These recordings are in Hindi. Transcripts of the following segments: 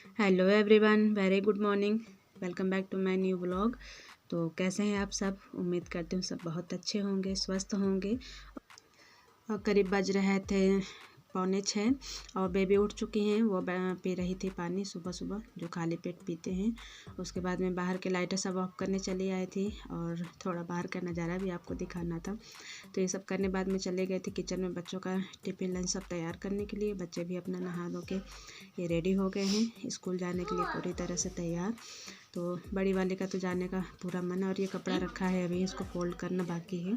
Hello everyone, very good morning. Welcome back to my new vlog. तो कैसे हैं आप सब? उम्मीद करती हूँ सब बहुत अच्छे होंगे, स्वस्थ होंगे। और करीब बज रहे थे 5:45 और बेबी उठ चुकी हैं। वो पी रही थी पानी सुबह सुबह, जो खाली पेट पीते हैं। उसके बाद में बाहर के लाइटें सब ऑफ करने चली आई थी और थोड़ा बाहर का नज़ारा भी आपको दिखाना था। तो ये सब करने बाद में चले गए थे किचन में बच्चों का टिफ़िन लंच सब तैयार करने के लिए। बच्चे भी अपना नहा धो के ये रेडी हो गए हैं स्कूल जाने के लिए पूरी तरह से तैयार। तो बड़ी वाले का तो जाने का पूरा मन है और ये कपड़ा रखा है, अभी इसको फोल्ड करना बाकी है।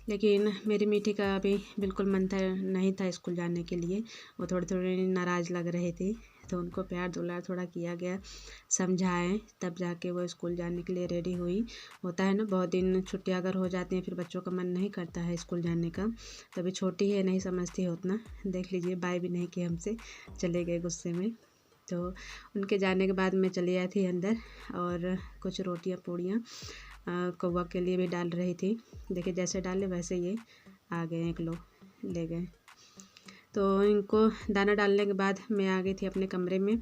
लेकिन मेरी मीठी का अभी बिल्कुल मन था नहीं था स्कूल जाने के लिए। वो थोड़े थोड़े नाराज़ लग रहे थे, तो उनको प्यार दुलार थोड़ा किया गया, समझाएं, तब जाके वो स्कूल जाने के लिए रेडी हुई। होता है ना, बहुत दिन छुट्टियां अगर हो जाती हैं फिर बच्चों का मन नहीं करता है स्कूल जाने का। तभी छोटी है, नहीं समझती है उतना। देख लीजिए, बाय भी नहीं की हमसे, चले गए गुस्से में। तो उनके जाने के बाद मैं चली आई थी अंदर और कुछ रोटियां पूड़ियाँ कौवा के लिए भी डाल रही थी। देखिए, जैसे डाले वैसे ये आ गए, 1 किलो ले गए। तो इनको दाना डालने के बाद मैं आ गई थी अपने कमरे में।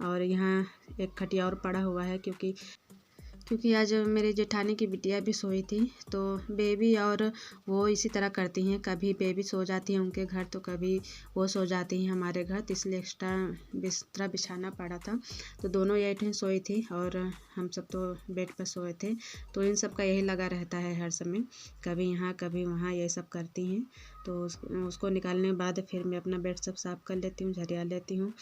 और यहाँ एक खटिया और पड़ा हुआ है, क्योंकि आज मेरे जेठानी की बिटिया भी सोई थी। तो बेबी और वो इसी तरह करती हैं, कभी बेबी सो जाती है उनके घर तो कभी वो सो जाती हैं हमारे घर। तो इसलिए एक्स्ट्रा बिस्तरा बिछाना पड़ा था। तो दोनों यही सोई थी और हम सब तो बेड पर सोए थे। तो इन सब का यही लगा रहता है हर समय, कभी यहाँ कभी वहाँ, ये सब करती हैं। तो उसको निकालने के बाद फिर मैं अपना बेड सब साफ़ कर लेती हूँ, झरिया लेती हूँ।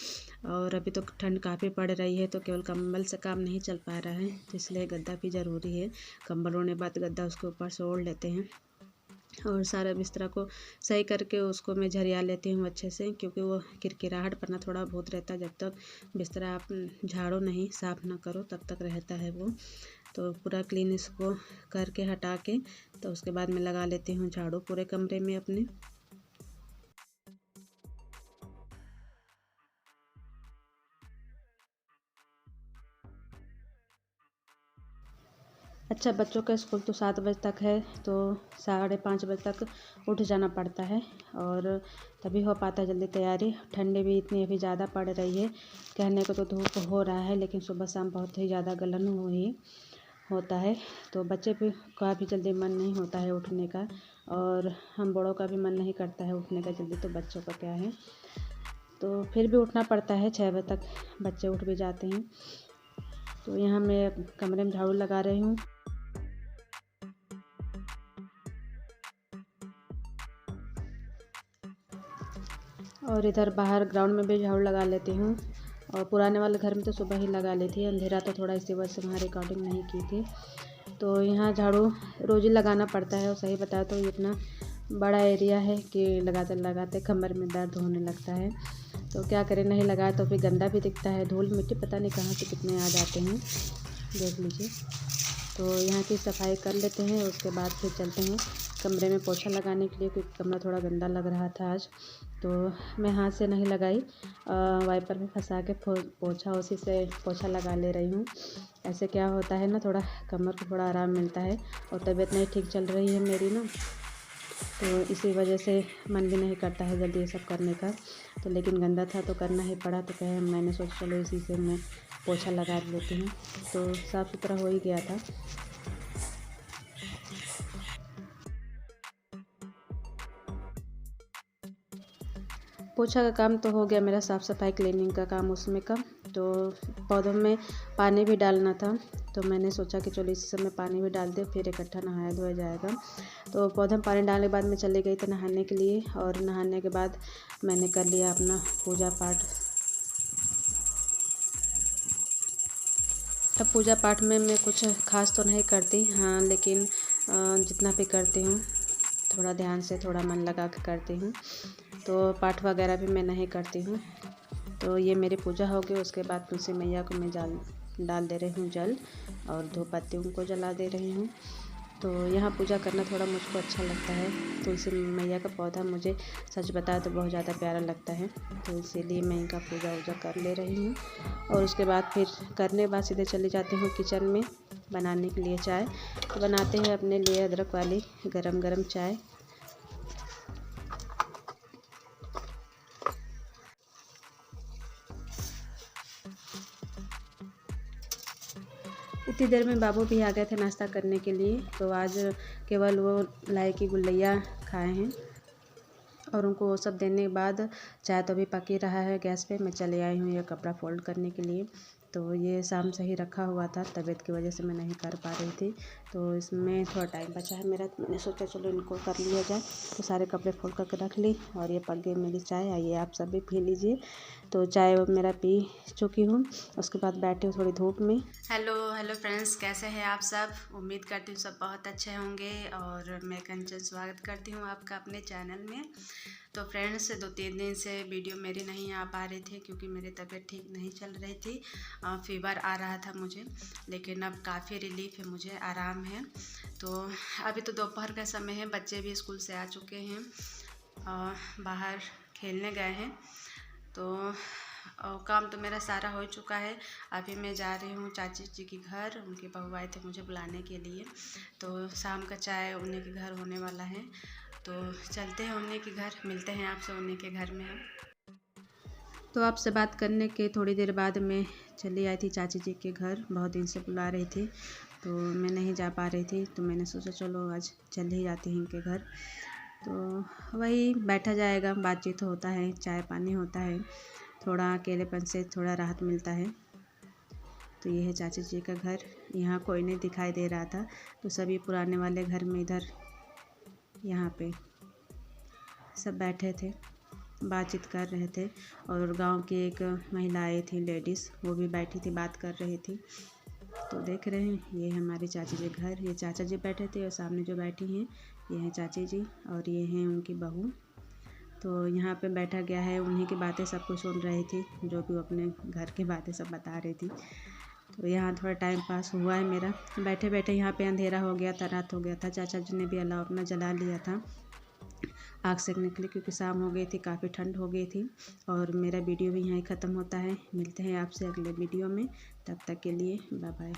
और अभी तो ठंड काफ़ी पड़ रही है, तो केवल कंबल से काम नहीं चल पा रहा है, तो इसलिए गद्दा भी ज़रूरी है। कंबल ओढ़ने बाद गद्दा उसके ऊपर से ओढ़ लेते हैं और सारा बिस्तरा को सही करके उसको मैं झरिया लेती हूँ अच्छे से, क्योंकि वो किरकिराहट पड़ना थोड़ा बहुत रहता है। जब तक बिस्तरा आप झाड़ो नहीं, साफ़ ना करो, तब तक रहता है वो। तो पूरा क्लीन इसको करके हटा के तो उसके बाद मैं लगा लेती हूँ झाड़ू पूरे कमरे में अपने। अच्छा, बच्चों का स्कूल तो 7 बजे तक है, तो 5:30 बजे तक उठ जाना पड़ता है और तभी हो पाता है जल्दी तैयारी। ठंडी भी इतनी अभी ज़्यादा पड़ रही है, कहने को तो धूप हो रहा है, लेकिन सुबह शाम बहुत ही ज़्यादा गलन हुई होता है। तो बच्चे भी का भी जल्दी मन नहीं होता है उठने का, और हम बड़ों का भी मन नहीं करता है उठने का जल्दी, तो बच्चों का क्या है। तो फिर भी उठना पड़ता है, 6 बजे तक बच्चे उठ भी जाते हैं। तो यहाँ मैं कमरे में झाड़ू लगा रही हूँ। और इधर बाहर ग्राउंड में भी झाड़ू लगा लेती हूँ। और पुराने वाले घर में तो सुबह ही लगा ली थी, अंधेरा तो थोड़ा इसी वजह से वहाँ रिकॉर्डिंग नहीं की थी। तो यहाँ झाड़ू रोज़ ही लगाना पड़ता है, और सही बताया तो इतना बड़ा एरिया है कि लगाते लगाते कमर में दर्द होने लगता है। तो क्या करें, नहीं लगाए तो फिर गंदा भी दिखता है, धूल मिट्टी पता नहीं कहाँ से कितने आ जाते हैं, देख लीजिए। तो यहाँ की सफाई कर लेते हैं, उसके बाद फिर चलते हैं कमरे में पोछा लगाने के लिए, क्योंकि कमरा थोड़ा गंदा लग रहा था आज। तो मैं हाथ से नहीं लगाई, वाइपर में फंसा के पोछा उसी से पोछा लगा ले रही हूँ। ऐसे क्या होता है ना, थोड़ा कमर को थोड़ा आराम मिलता है। और तबीयत नहीं ठीक चल रही है मेरी ना, तो इसी वजह से मन भी नहीं करता है जल्दी ये सब करने का। तो लेकिन गंदा था तो करना ही पड़ा, तो कहे मैंने सोचा चलो इसी से मैं पोछा लगा लेती हूँ। तो साफ़ सुथरा हो ही गया था। पोछा का काम तो हो गया मेरा, साफ़ सफाई क्लीनिंग का काम उसमें का। तो पौधों में पानी भी डालना था, तो मैंने सोचा कि चलो इस समय पानी भी डाल दे, फिर इकट्ठा नहाया धोया जाएगा। तो पौधों में पानी डालने के बाद मैं चली गई थी नहाने के लिए, और नहाने के बाद मैंने कर लिया अपना पूजा पाठ। अब पूजा पाठ में मैं कुछ खास तो नहीं करती, हाँ, लेकिन जितना भी करती हूँ थोड़ा ध्यान से, थोड़ा मन लगा के करती हूँ। तो पाठ वगैरह भी मैं नहीं करती हूँ। तो ये मेरी पूजा हो गई। उसके बाद तुलसी मैया को मैं डाल दे रही हूँ जल, और धूप बत्ती उनको जला दे रही हूँ। तो यहाँ पूजा करना थोड़ा मुझको अच्छा लगता है। तुलसी मैया का पौधा मुझे सच बताया तो बहुत ज़्यादा प्यारा लगता है, तो इसीलिए मैं इनका पूजा वूजा कर ले रही हूँ। और उसके बाद फिर करने के बाद सीधे चली जाती हूँ किचन में बनाने के लिए चाय। तो बनाते हैं अपने लिए अदरक वाली गरम गरम चाय। इतनी देर में बाबू भी आ गए थे नाश्ता करने के लिए। तो आज केवल वो लाए की गुल्लैया खाए हैं और उनको वो सब देने के बाद चाय तो अभी पक ही रहा है गैस पे। मैं चले आई हूँ ये कपड़ा फोल्ड करने के लिए। तो ये शाम से ही रखा हुआ था, तबीयत की वजह से मैं नहीं कर पा रही थी। तो इसमें थोड़ा टाइम बचा है मेरा, तो मैंने सोचा चलो इनको कर लिया जाए। तो सारे कपड़े फोल्ड करके रख ली और ये पक गई मेरी चाय। आइए आप सब भी पी लीजिए। तो चाय मेरा पी चुकी हूँ, उसके बाद बैठी हूँ थोड़ी धूप में। हेलो फ्रेंड्स, कैसे हैं आप सब? उम्मीद करती हूँ सब बहुत अच्छे होंगे। और मैं कंचन स्वागत करती हूँ आपका अपने चैनल में। तो फ्रेंड्स 2-3 दिन से वीडियो मेरी नहीं आ पा रही थी क्योंकि मेरी तबीयत ठीक नहीं चल रही थी। फीवर आ रहा था मुझे, लेकिन अब काफ़ी रिलीफ है, मुझे आराम है। तो अभी तो दोपहर का समय है, बच्चे भी स्कूल से आ चुके हैं और बाहर खेलने गए हैं। तो काम तो मेरा सारा हो चुका है। अभी मैं जा रही हूँ चाची जी के घर, उनके बहू आए थे मुझे बुलाने के लिए। तो शाम का चाय उन्हीं के घर होने वाला है, तो चलते हैं उन्हीं के घर, मिलते हैं आपसे उन्हीं के घर में हम। तो आपसे बात करने के थोड़ी देर बाद मैं चली आई थी चाची जी के घर। बहुत दिन से बुला रही थी तो मैं नहीं जा पा रही थी, तो मैंने सोचा चलो आज चल ही जाती हूँ उनके घर। तो वही बैठा जाएगा, बातचीत होता है, चाय पानी होता है, थोड़ा अकेलेपन से थोड़ा राहत मिलता है। तो ये है चाची जी का घर। यहाँ कोई नहीं दिखाई दे रहा था, तो सभी पुराने वाले घर में इधर यहाँ पे सब बैठे थे, बातचीत कर रहे थे। और गांव की एक महिला आई थी, लेडीज़, वो भी बैठी थी, बात कर रही थी। तो देख रहे हैं ये हमारी चाची जी घर। ये चाचा जी बैठे थे और सामने जो बैठी हैं ये हैं चाची जी और ये हैं उनकी बहू। तो यहाँ पे बैठा गया है, उन्हीं की बातें सब कुछ सुन रही थी, जो भी वो अपने घर की बातें सब बता रही थी। तो यहाँ थोड़ा टाइम पास हुआ है मेरा। बैठे बैठे यहाँ पे अंधेरा हो गया था, रात हो गया था। चाचा जी ने भी अलाव अपना जला लिया था आग सेकने के लिए, क्योंकि शाम हो गई थी, काफ़ी ठंड हो गई थी। और मेरा वीडियो भी यहीं ख़त्म होता है। मिलते हैं आपसे अगले वीडियो में, तब तक के लिए बाय बाय।